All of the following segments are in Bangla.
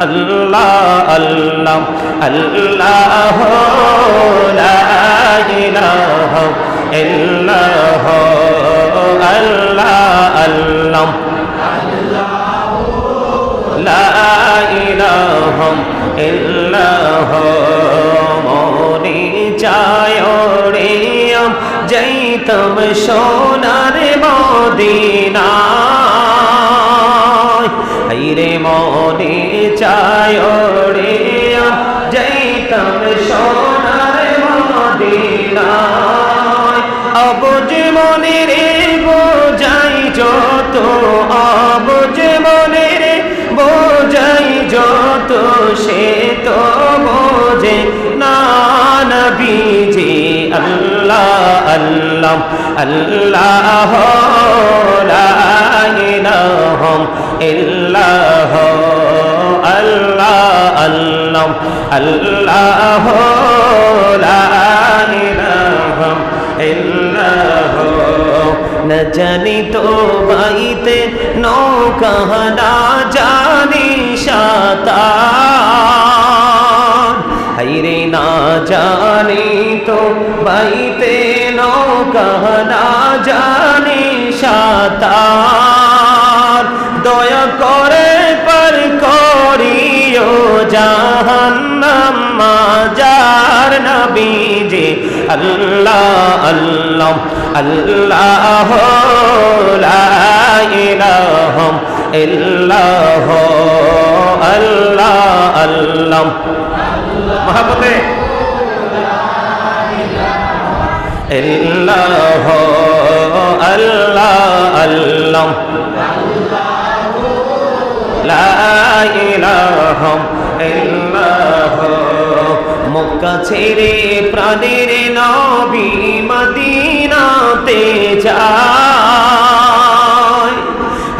আল্লাহ আল্লাহ আল্লাহ লা ইলাহা ইল্লাল্লাহ আল্লাহ আল্লাহ লা ইলাহা ইল্লাল্লাহ মনে চায় রে যাইতাম সোনার মদিনা রে মনে চায় রে যাইতাম সোনার মদিনা অবুঝ মনে রে বোঝাই যত অবুঝ মনে রে বোঝাই যত সে তো বোঝে না নবীজি আল্লাহ আল্লাহ আল্লাহ লা ইলাহা ইল্লাল্লাহ আল্লাহ আল্লাহ আল্লাহ লা ইলাহা ইল্লাল্লাহ না জানি তো বাইতে নৌকা না জানি সাঁতার হাইরে না জানি তো বাইতে নৌকা না জানি সাঁতার দয়া করে পার করিও জাহান্নাম মাজার নবীজি আল্লাহ আল্লাহ আল্লাহ লা ইলাহা ইল্লাল্লাহ আল্লাহ আল্লাহ মহব্বতে ইল্লাল্লাহ আল্লাহ আল্লাহ লা ইলাহা ইল্লাল্লাহ মক্কা ছেড়ে প্রাণের নবী মদিনাতে যায়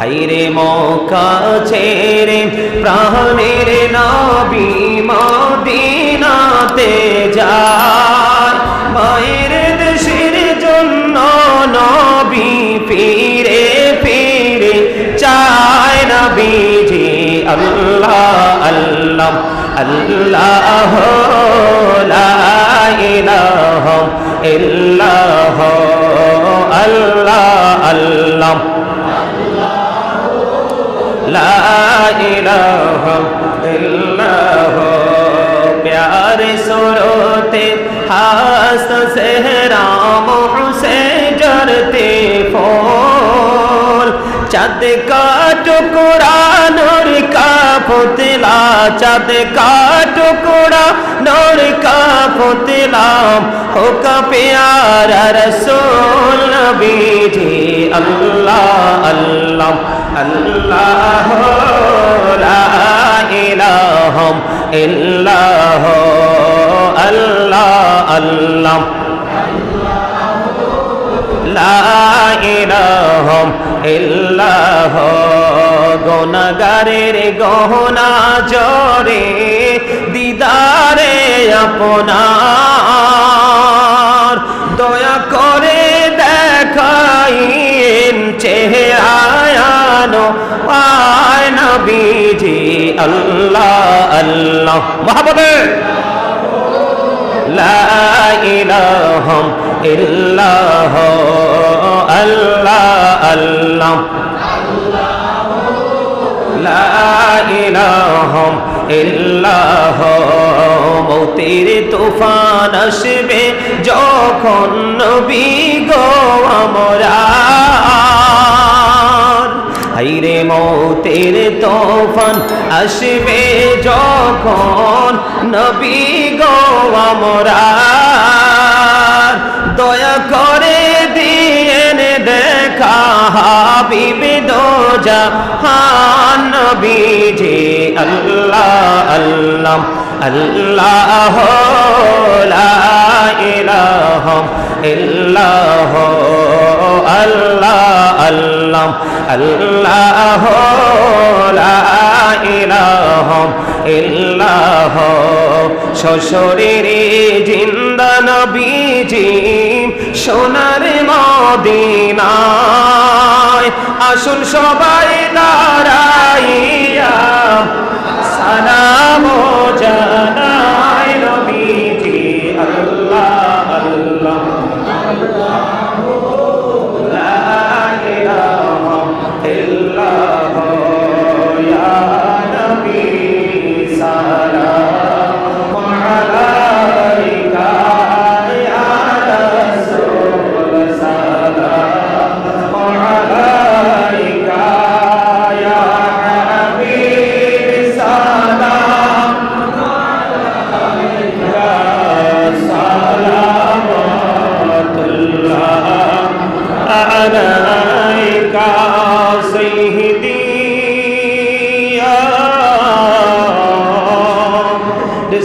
হায়রে মক্কা ছেড়ে প্রাণের নবী মদিনাতে যায় মায়ের দেশের জন্য নবী ফিরে ফিরে চায় নবীজি আল্লাহ আল্লাহ আল্লাহ লা ইলাহা ইল্লাল্লাহ আল্লাহ আল্লাহ লা ইলাহা ইল্লাল্লাহ प्यार सुरते हास सहराम से जरते फूल चाँद का टुकड़ा नूर का पुतला चाँद का टुकड़ा नूर का पुतला हो का प्यारा रसूल नबी जी अल्लाह अल्लाह अल्लाह ला इलाहा इल्लाल्लाह अल्लाह अल्लाह ला इलाहा इल्लाल्लाह गुनाहगारेर गहना जरे दीदारे আপনার দয়া করে দেখাইন চেহারানো আয় নবীজি আল্লাহ আল্লাহ মহব্বতে লা ইলাহা ইল্লাল্লাহ আল্লাহ আল্লাহ লা ইলাহা ইল্লাল্লাহ মৌতের তুফান আসবে যখন নবী গো আমার হায়রে মৌতের তুফান আসবে যখন নবী গো আমার দয়া করে দিয়েন দেখা হাবিব দো জাহান নবীজি আল্লাহ আল্লাহ আল্লাহ লা ইলাহা ইল্লাল্লাহ আল্লাহ আল্লাহ আল্লাহ লা ইলাহা ইল্লাল্লাহ সশরীরে জিন্দা নবীজি সোনার মদিনায় আসুন সবাই দাঁড়াইয়া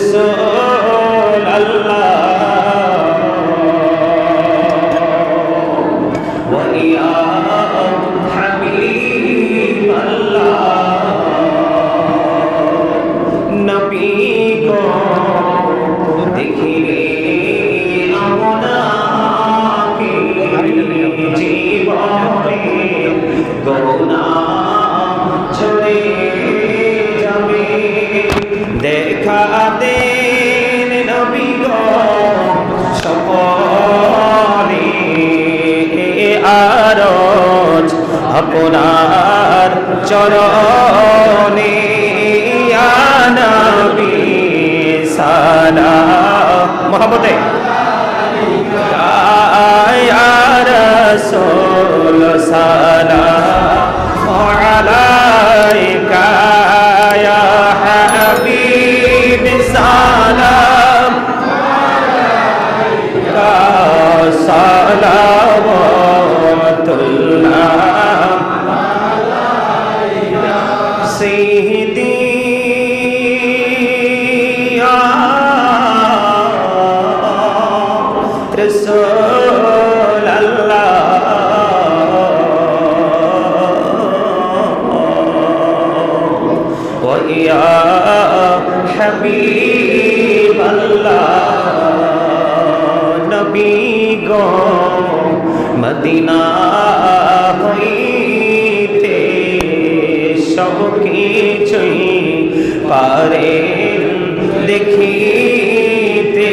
রসুল আল্লাহ ওয়া ইয়া হাবিব আল্লাহ নবী গো দেখিলে আপনাকে জীবনে গুনাহ ঝরে যাবে দেখা দেন নবী গো সপনে আরজ আপনার চরণে ইয়া নবী সালাম মোহাম্মদে ইয়া রাসূল সালাম আলাইকা ইয়া হাবিব সালাম আলাইকা সালাওয়াতুল্লাহ আলাইকা সাইয়্যিদি رسول الله ويا حبيب الله نبي গো মদিনা হইতে সব কিছুই পারেন দেখিতে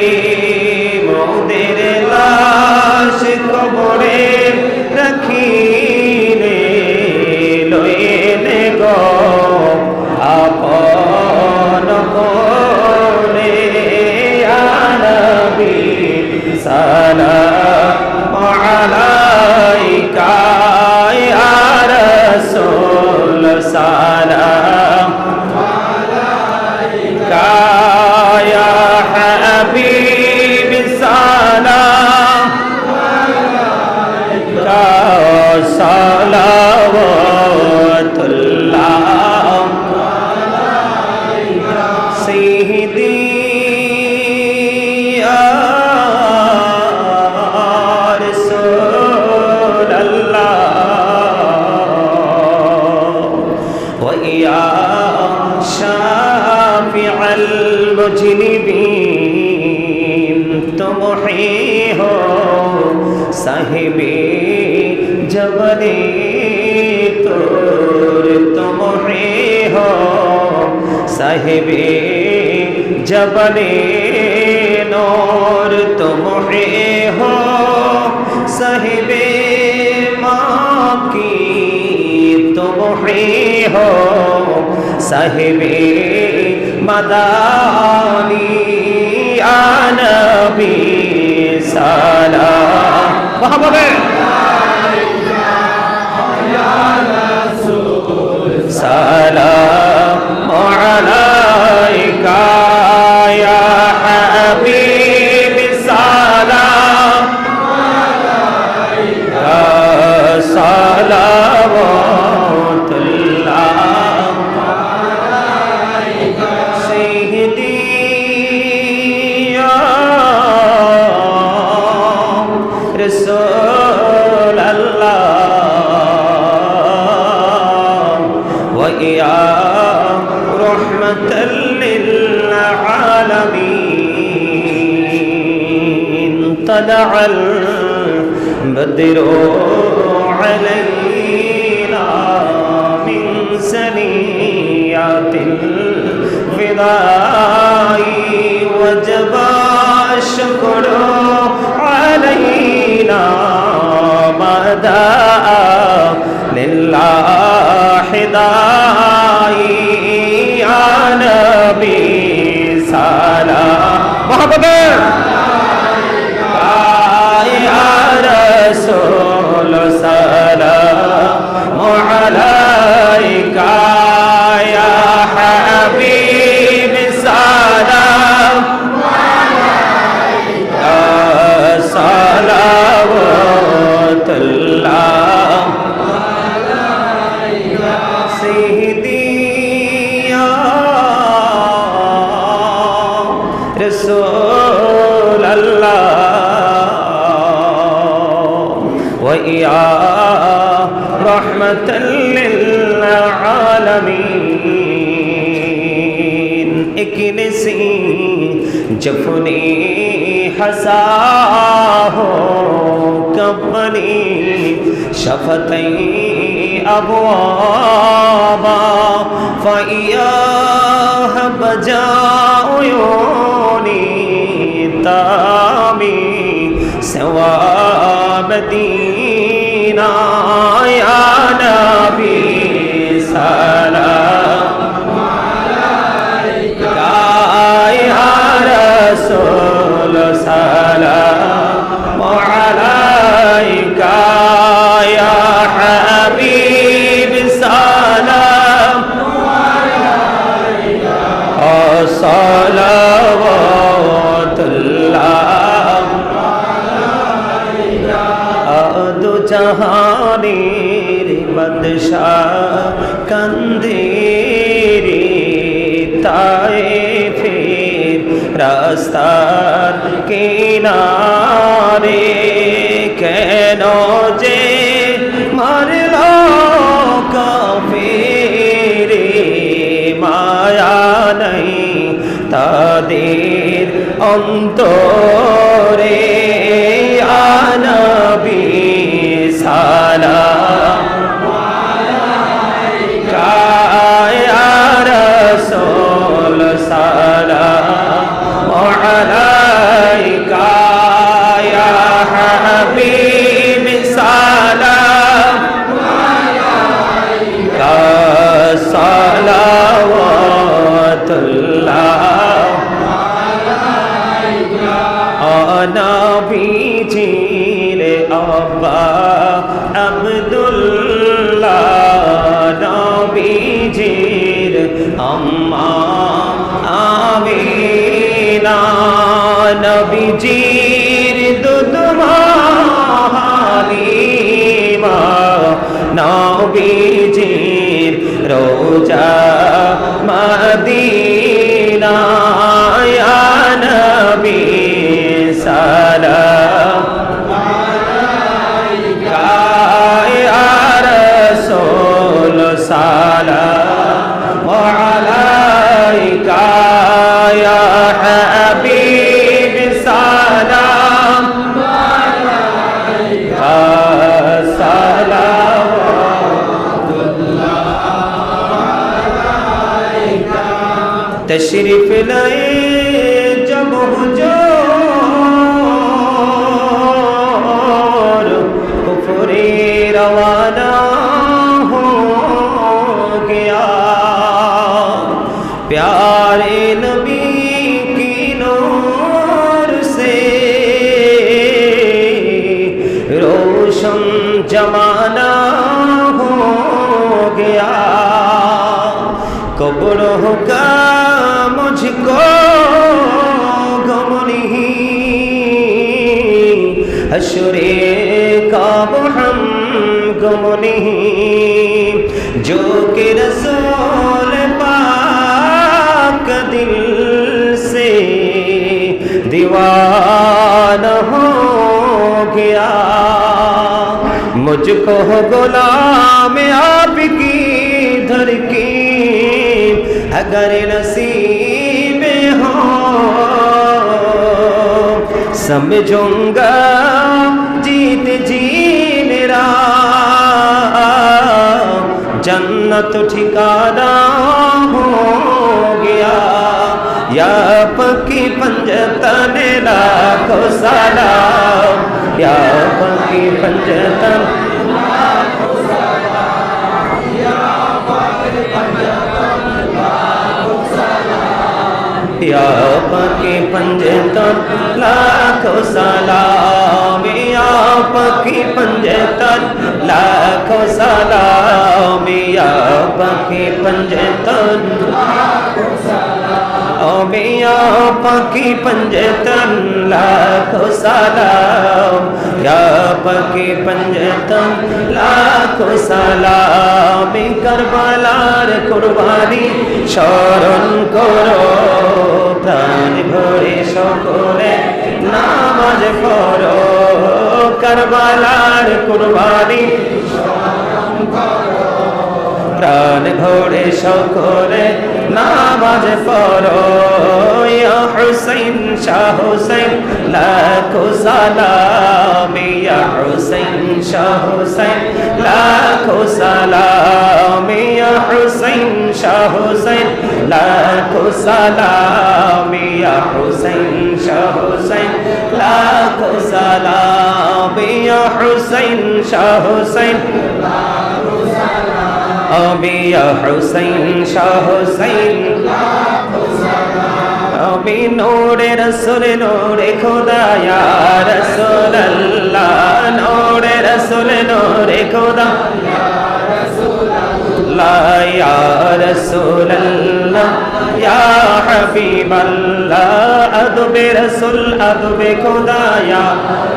মোদের লাশ কবরে রাখিলে লইলে গো আপন কোলে ইয়া নবী সালাম আলাইকা ইয়া রাসূল সালাম আলাইকা ইয়া হাবিব সালাম আলাইকা সালাওয়াতুল্লাহ আলাইকা সাইয়্যিদি ইয়া রাসূল আল্লাহ ওয়া ইয়া শাফি'আল মুজনিবিন तुम ही हो साहिबे जबने तोर तुम ही हो साहिबे जबने नूर तुम ही हो साहिबे माँ की तुम ही हो साहिबे मदानी या नबी सलाम मोहम्मद या रसूल सलाम अलैका या हबीब सलाम अलैका सलावतुल्लाह अलैका सय्यदी رسول الله ويا رحمة للعالمين طلع البدر علينا من سنيات الفداء وجب الشكر علينا مدى لله داعي يا نبي سلام محمد يا رسول سلام عليك يا حبيب سلام عليك صلوات الله عليك سيدي يا رسول الله ويا رحمة للعالمين اكنسي جفني حساه كبني شفتي أبوابا فإياها بجاء عيوني تامي سوى مدينة يا نبي سلام عليك يا رسول سلام عليك يا حبيب سلام عليك صلوات الله عليك دو জাহানের বাদশাহ কান্দেরে তায়েফের রাস্তার কিনারে কেন যে মারল কাফেরে মায়া নাই তাদের অন্তরে ইয়া নবী সালাম আলাইকা ইয়া রাসূল সালাম আলাইকা ইয়া হাবিব সালাম আলাইকা সালাওয়াতুল্লাহ নবীজির আব্বা আব্দুল্লাহ নবীজির আম্মা আমিনা নবীজির দুধমা হালিমা নবীজির রোজা মদিনা ইয়া নবী সালাম আলাইকা ইয়া রাসূল সালাম আলাইকা ইয়া হাবিব সালাম আলাইকা সালাওয়াতুল্লাহ আলাইকা তশরিফ লায়ে जब हुजूर कुफरे रवाना हो गया प्यारे नबी की नूर से रोशन जमाना हो गया कब्र का मुझको हशरे का हम गम नहीं जो कि रसूल पाक दिल से दीवाना हो गया मुझको गुलाम आपकी धर की अगर नसीब हो समझूंगा जीत जी मेरा जन्नत ठिकाना हो गया या पक्की पंजतन लाखों सलाम या पक्की पंजतन लाखों सलाम या पक्की पंजतन लाखों सलाम या पक्की पंजतन लाखों सलाम या पक्की पंजतन लाखों सलाम या पक्की पंजतन लाखों सलाम ओ मिया पक्की पंजतन लाखों सलाम या पक्की पंजतन लाखों सलाम करबलार कुर्बानी স্মরণ করো প্রাণ ভরে তাআলার কুরবানি প্রাণ ভরে সকলে নামাজ পড়ো ইয়া হুসাইন শাহ হুসাইন লাখো সালাম ইয়া হুসাইন শাহ হুসাইন লাখো সালাম ইয়া হুসাইন শাহ হুসাইন লাখো সালাম ইয়া হুসাইন শাহ হুসাইন লাখো সালাম ইয়া হুসাইন শাহ হুসাইন আমি ইয়া হুসাইন শাহ হুসাইন আমি নূরে রসুল নূরে খোদা ইয়া রাসূলুল্লাহ নূরে রসুল নূরে খোদা ইয়া রাসূলুল্লাহ ইয়া রাসূলুল্লাহ ইয়া হাবিবাল্লাহ আদবে রসুল আদবে খোদা ইয়া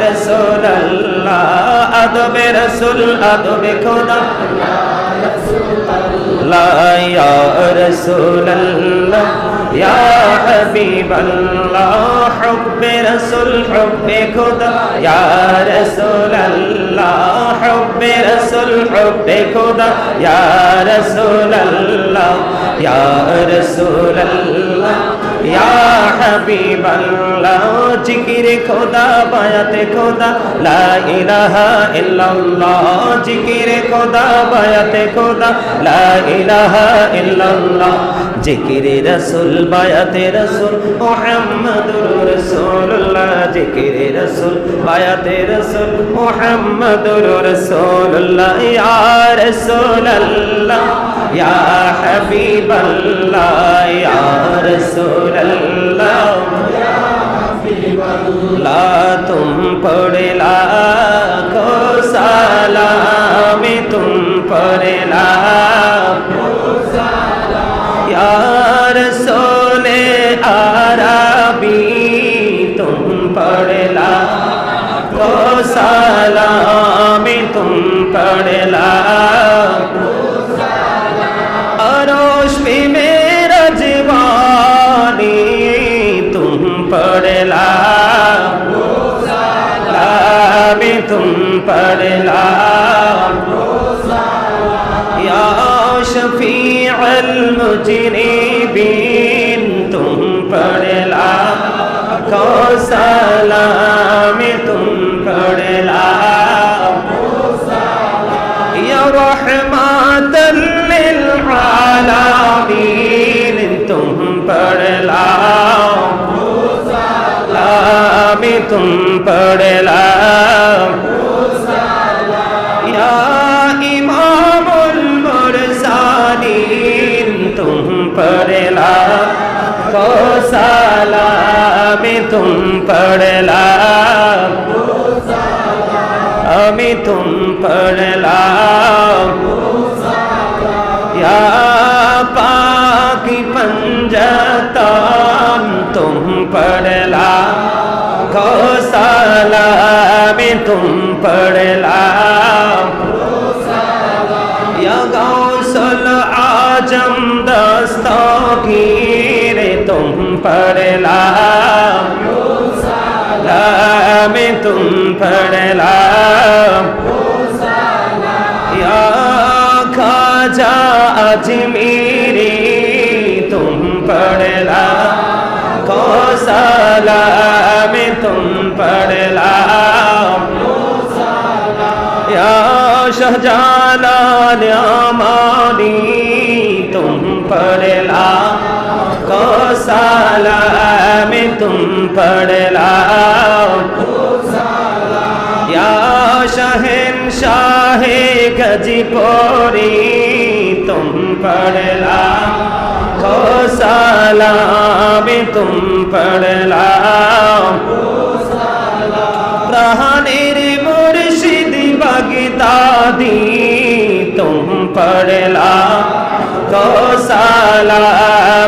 রাসূলুল্লাহ আদবে রসুল আদবে খোদা ইয়া রাসূলুল্লাহ ইয়া হাবিবাল্লাহ হুব্বে রাসূল হুব্বে খোদা ইয়া রাসূলুল্লাহ হুব্বে রাসূল হুব্বে খোদা ইয়া রাসূলুল্লাহ ইয়া রাসূলুল্লাহ ইয়া হাবিবাল্লাহ জিকিরে খোদা বায়াতে খোদা লা ইলাহা ইল্লাল্লাহ জিকিরে খোদা বায়াতে খোদা লা ইলাহা ইল্লাল্লাহ জিকিরে রাসূল বায়াতে রাসূল মুহাম্মাদুর রাসূলুল্লাহ জিকিরে রাসূল বায়াতে রাসূল মুহাম্মাদুর রাসূলুল্লাহ ইয়া রাসূলুল্লাহ ইয়া হাবিবাল্লাহ ইয়া রাসূলুল্লাহ ইয়া হাবিবাল্লাহ তুম পড়ে লাখো সালাম তুম পড়ে লাখো সালাম ইয়া রাসূলে আরবী তুম পড়ে লাখো সালাম তুম পড়ে লাখো अरोश पे मेरा जीवानी तुम पढ़ला में तुम पढ़ला या शफी अल मुजरिबीन तुम पढ़ला कौसला में तुम पढ़ला या रहमतल लिल आलामीन तुम पढ़ला में तुम पढ़ला या इमामुल मुरसालीन तुम पढ़ला कौसला में तुम पढ़ला में तुम पढ़ला या पाकी पंजतान तुम पढ़ला कौसला में तुम पढ़ला या गौसल आजम दस्तगीर तुम पढ़ला में तुम पढ़ला या खाजा अजमेरी तुम पढ़ला कौसला में तुम पढ़ला या शाहजालाल अमानी तुम पढ़ला कौसला में तुम पढ़ला या शहंशाह गजपुरी तुम पढ़ला कौसला में तुम पढ़ला प्राणेर मुर्शिद बगदादी तुम पढ़ला कौसला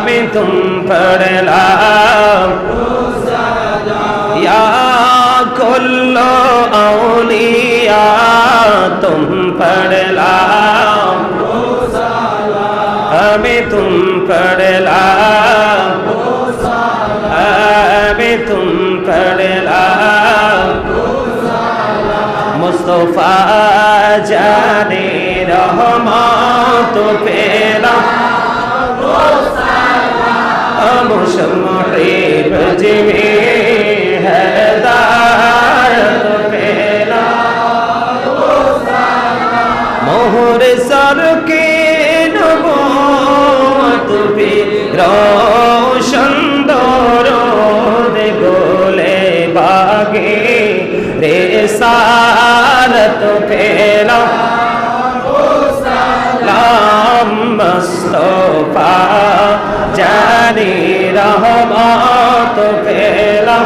में तुम पढ़ला या कुल्लो औलिया तुम पढ़ला हमें तुम पढ़ला हमें तुम पढ़ला মুস্তফা জানে রহমত পেলাম মুশম্মহিব জিমে হেদায়ত পেলাম মোহর সরকে নবুয়ত পে রোশন দরুদ গোলে বাগে रिसालत पेला सलाम मुस्तफा जानी रहमत पेला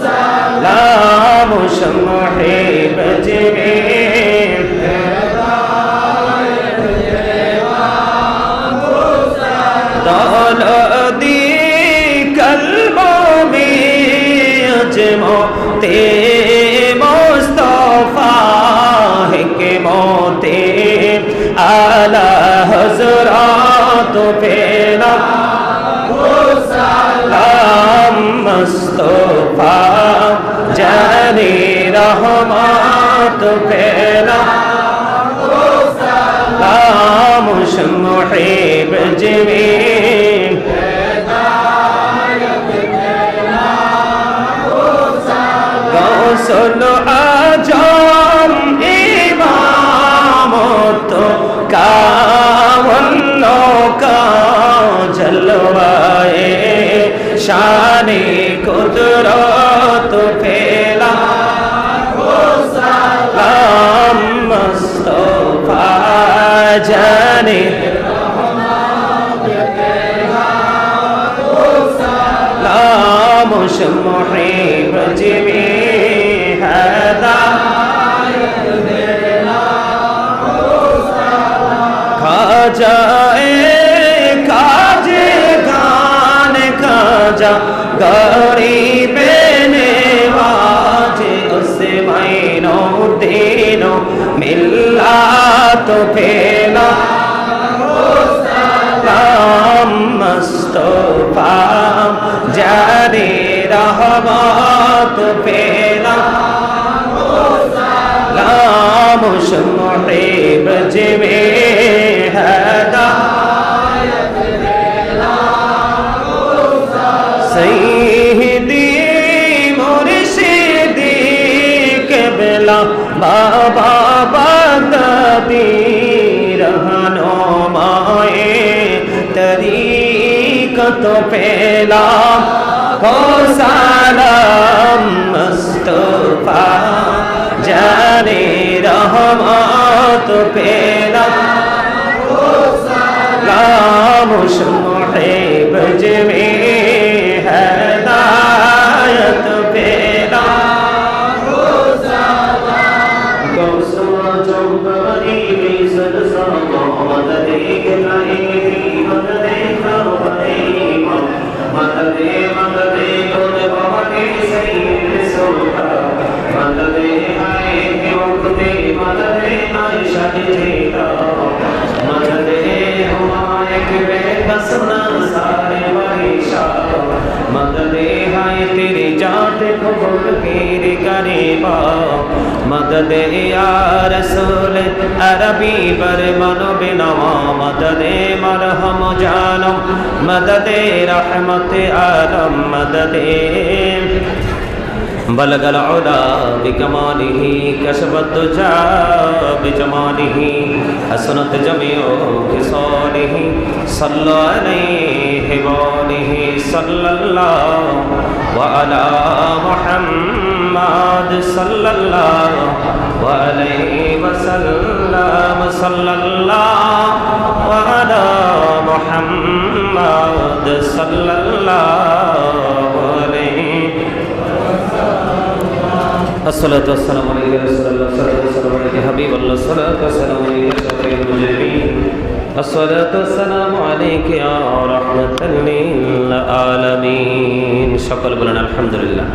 सलाम मुशम्महिब जिमे दौलती कल्बों में अजमो ते मुस्तफा है के मोते आला हज़रात पेला सलाम मुस्तफा जाने रहमत पेला सलाम मुशम्महिब जिमे सुनो आजम इमामत कावन्नो का जलवाए शानी कुदरत पेला सलाम मुस्तफा जाने सलाम मुशम्महिब जिमे खाजाए काजे गान खाजा गरीबे नेवाजे उसे मायनो देनो मिला तो पेला सलाम मुस्तफा जाने रहमत पेला सलाम मुशम्महिब जिमे हदायत पेला सैयदी मुर्शिदी क़िबला बाबा बगदादी रहनुमाए तरीक़त पेला को सलाम मुस्तफा जाने रहमत पेला सलाम मुशम्महिब जिमे हदायत पेला तेरी जात कबूल गिर करीबा मदद या रसूल अरबी पर मनो बिनवा मदद मरहम जानम मदद रहमत आलम मदद बलगल उला बिकमालिही कशबत दुजा बिजमालिही हसनत जमियो खिसालिही सल्लल्लाहु अलैहि वालिही सल्लल्लाहु व अला मुहम्मद सल्लल्लाहु अलैहि वसल्लम सल्लल्लाहु व अला मुहम्मद सल्लल्लाहु अलैहि अस्सलातु वस्सलामु अलैका रसूलल्लाह सल्लल्लाहु अलैहि वसल्लम हबीबल्लाह सल्लल्लाहु अलैहि वसल्लम शफीउल मुजरिमीन अस्सलातु वस्सलामु अलैका या रहमतल लिल आलामीन। সকল বলেন আলহামদুলিল্লাহ।